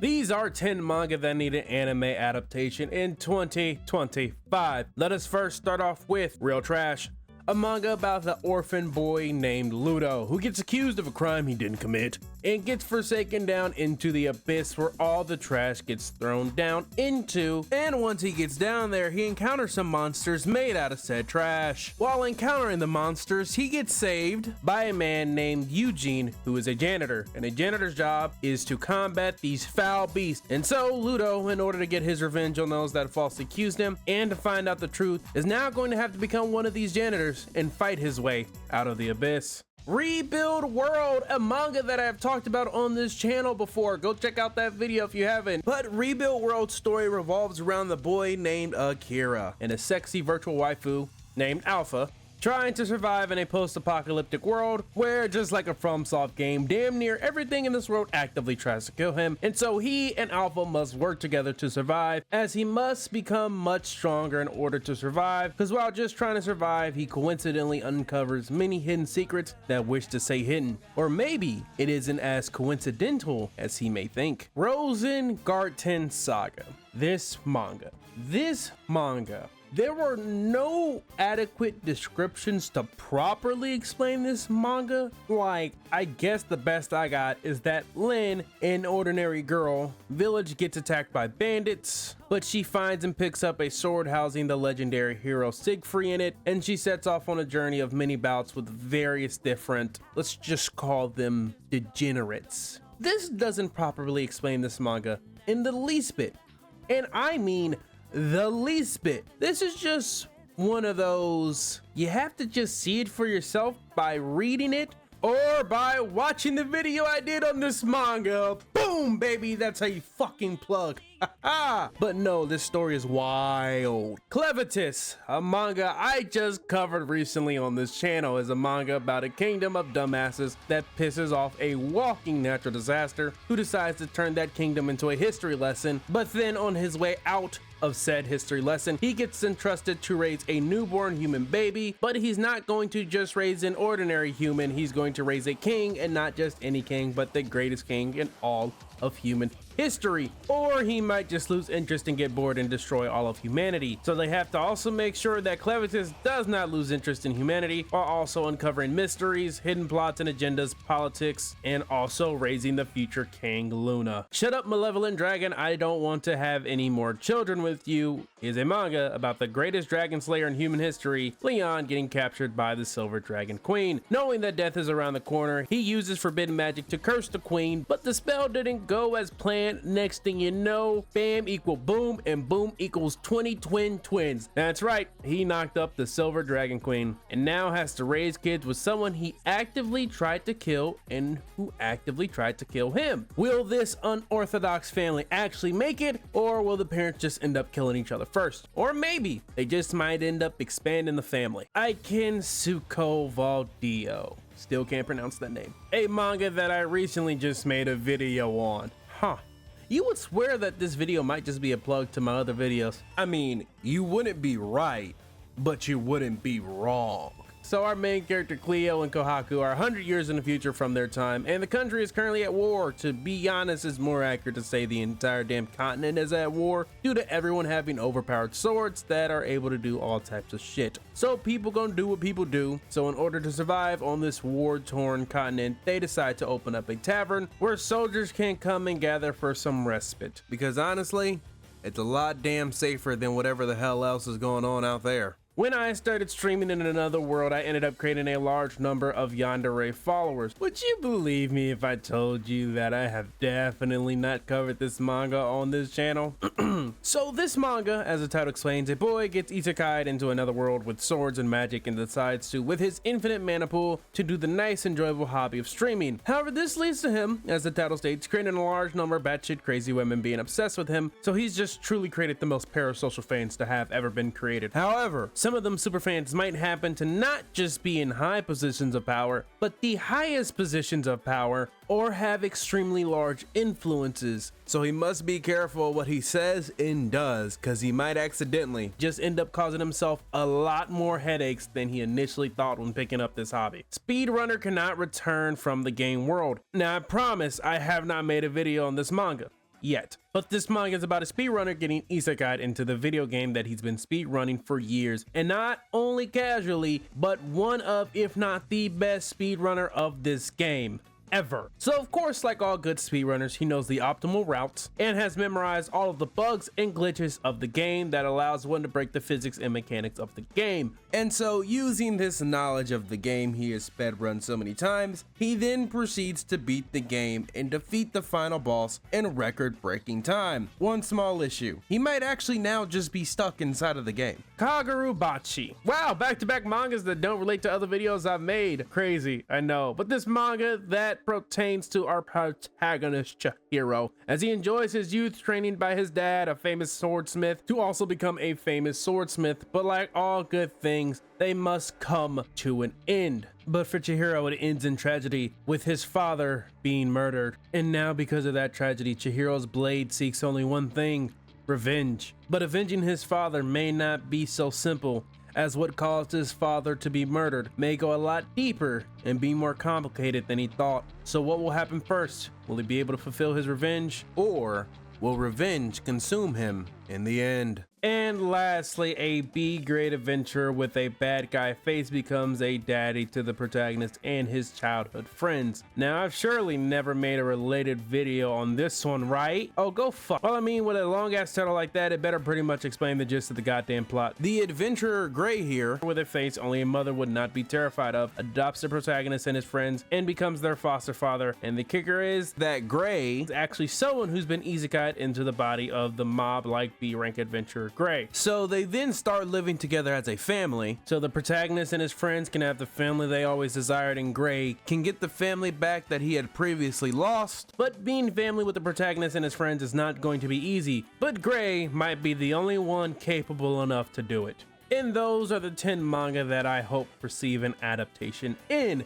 These are 10 manga that need an anime adaptation in 2025. Let us first start off with Real Trash, a manga about the orphan boy named Ludo, who gets accused of a crime he didn't commit and gets forsaken down into the abyss where all the trash gets thrown down into. And once he gets down there, he encounters some monsters made out of said trash. While encountering the monsters, he gets saved by a man named Eugene, who is a janitor, and a janitor's job is to combat these foul beasts. And so Ludo, in order to get his revenge on those that falsely accused him and to find out the truth, is now going to have to become one of these janitors and fight his way out of the abyss. Rebuild World, a manga that I've talked about on this channel before. Go check out that video if you haven't. But Rebuild World's story revolves around the boy named Akira and a sexy virtual waifu named Alpha, trying to survive in a post-apocalyptic world where, just like a FromSoft game, damn near everything in this world actively tries to kill him. And so he and Alpha must work together to survive, as he must become much stronger in order to survive, because while just trying to survive, he coincidentally uncovers many hidden secrets that wish to stay hidden. Or maybe it isn't as coincidental as he may think. Rosen, Garten, Saga. This manga. There were no adequate descriptions to properly explain this manga. Like, I guess the best I got is that Lynn, an ordinary girl, village gets attacked by bandits, but she finds and picks up a sword housing the legendary hero Siegfried in it, and she sets off on a journey of many bouts with various different, let's just call them degenerates. This doesn't properly explain this manga in the least bit, and I mean the least bit. This is just one of those, you have to just see it for yourself by reading it or by watching the video I did on this manga. Boom, baby, that's how you fucking plug. But no, this story is wild. Clevatess, a manga I just covered recently on this channel, is a manga about a kingdom of dumbasses that pisses off a walking natural disaster who decides to turn that kingdom into a history lesson. But then on his way out of said history lesson, he gets entrusted to raise a newborn human baby, but he's not going to just raise an ordinary human, he's going to raise a king, and not just any king, but the greatest king in all of human history. Or he might just lose interest and get bored and destroy all of humanity. So they have to also make sure that Clevatess does not lose interest in humanity, while also uncovering mysteries, hidden plots and agendas, politics, and also raising the future King Luna. Shut Up Malevolent Dragon, I Don't Want to Have Any More Children With You is a manga about the greatest dragon slayer in human history, Leon, getting captured by the Silver Dragon Queen. Knowing that death is around the corner, he uses forbidden magic to curse the queen, but the spell didn't go as planned. Next thing you know, bam equal boom, and boom equals 20 twins. That's right, he knocked up the Silver Dragon Queen and now has to raise kids with someone he actively tried to kill and who actively tried to kill him. Will this unorthodox family actually make it, or will the parents just end up killing each other first? Or maybe they just might end up expanding the family. Iken Volundio. Still can't pronounce that name. A manga that I recently just made a video on. You would swear that this video might just be a plug to my other videos. I mean, you wouldn't be right, but you wouldn't be wrong. So our main character Cleo and Kohaku are 100 years in the future from their time, and the country is currently at war. To be honest, it's more accurate to say the entire damn continent is at war due to everyone having overpowered swords that are able to do all types of shit. So people gonna do what people do. So in order to survive on this war-torn continent, they decide to open up a tavern where soldiers can come and gather for some respite. Because honestly, it's a lot damn safer than whatever the hell else is going on out there. When I started streaming in another world, I ended up creating a large number of yandere followers. Would you believe me if I told you that I have definitely not covered this manga on this channel? So this manga, as the title explains, a boy gets isekai'd into another world with swords and magic and decides to, with his infinite mana pool, to do the nice enjoyable hobby of streaming. However, this leads to him, as the title states, creating a large number of batshit crazy women being obsessed with him, so he's just truly created the most parasocial fans to have ever been created. However, some of them superfans might happen to not just be in high positions of power, but the highest positions of power, or have extremely large influences. So he must be careful what he says and does, because he might accidentally just end up causing himself a lot more headaches than he initially thought when picking up this hobby. Speedrunner cannot return from the game world. Now I promise I have not made a video on this manga. yet. But this manga is about a speedrunner getting isekai'd into the video game that he's been speedrunning for years, and not only casually, but one of, if not the best speedrunner of this game ever. So of course, like all good speedrunners, he knows the optimal routes and has memorized all of the bugs and glitches of the game that allows one to break the physics and mechanics of the game. And so using this knowledge of the game he has sped run so many times, he then proceeds to beat the game and defeat the final boss in record-breaking time. One small issue: he might actually now just be stuck inside of the game. Kagurabachi. Wow, back-to-back mangas that don't relate to other videos I've made. Crazy, I know. But this manga that pertains to our protagonist Chihiro, as he enjoys his youth training by his dad, a famous swordsmith, to also become a famous swordsmith. But like all good things, they must come to an end. But for Chihiro, it ends in tragedy, with his father being murdered. And now because of that tragedy, Chihiro's blade seeks only one thing: revenge. But avenging his father may not be so simple, as what caused his father to be murdered may go a lot deeper and be more complicated than he thought. So what will happen first? Will he be able to fulfill his revenge, or will revenge consume him in the end? And lastly, a B-grade adventurer with a bad guy face becomes a daddy to the protagonist and his childhood friends. Now, I've surely never made a related video on this one, right? Oh, go fuck. Well, I mean, with a long ass title like that, it better pretty much explain the gist of the goddamn plot. The adventurer Gray here, with a face only a mother would not be terrified of, adopts the protagonist and his friends and becomes their foster father. And the kicker is that Gray is actually someone who's been isekai'd into the body of the mob-like B-rank adventurer Gray. So they then start living together as a family, so the protagonist and his friends can have the family they always desired, and Gray can get the family back that he had previously lost. But being family with the protagonist and his friends is not going to be easy, but Gray might be the only one capable enough to do it. And those are the 10 manga that I hope receive an adaptation in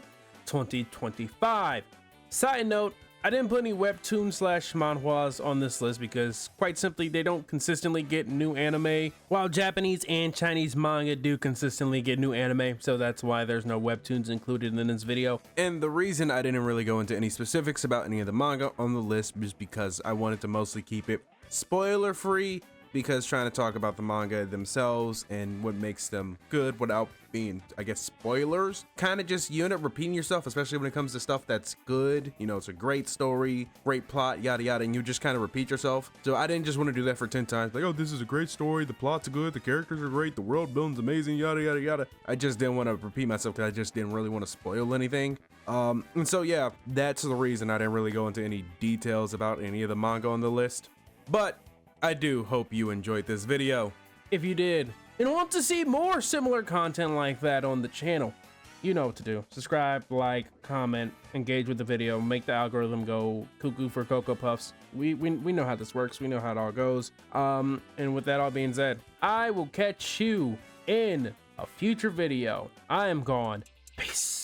2025. Side note, I didn't put any webtoon/manhwas on this list because, quite simply, they don't consistently get new anime, while Japanese and Chinese manga do consistently get new anime, so that's why there's no webtoons included in this video. And the reason I didn't really go into any specifics about any of the manga on the list is because I wanted to mostly keep it spoiler-free, because trying to talk about the manga themselves and what makes them good without being, I guess, spoilers, kind of just, you end up repeating yourself, especially when it comes to stuff that's good. You know, it's a great story, great plot, yada yada, and you just kind of repeat yourself. So I didn't just want to do that for 10 times, like, oh, this is a great story, the plot's good, the characters are great, the world building's amazing, yada yada yada. I just didn't want to repeat myself because I just didn't really want to spoil anything. And so yeah, that's the reason I didn't really go into any details about any of the manga on the list. But I do hope you enjoyed this video. If you did, and want to see more similar content like that on the channel, you know what to do. Subscribe, like, comment, engage with the video, make the algorithm go cuckoo for Cocoa Puffs. We know how this works. We know how it all goes. And with that all being said, I will catch you in a future video. I am gone. Peace.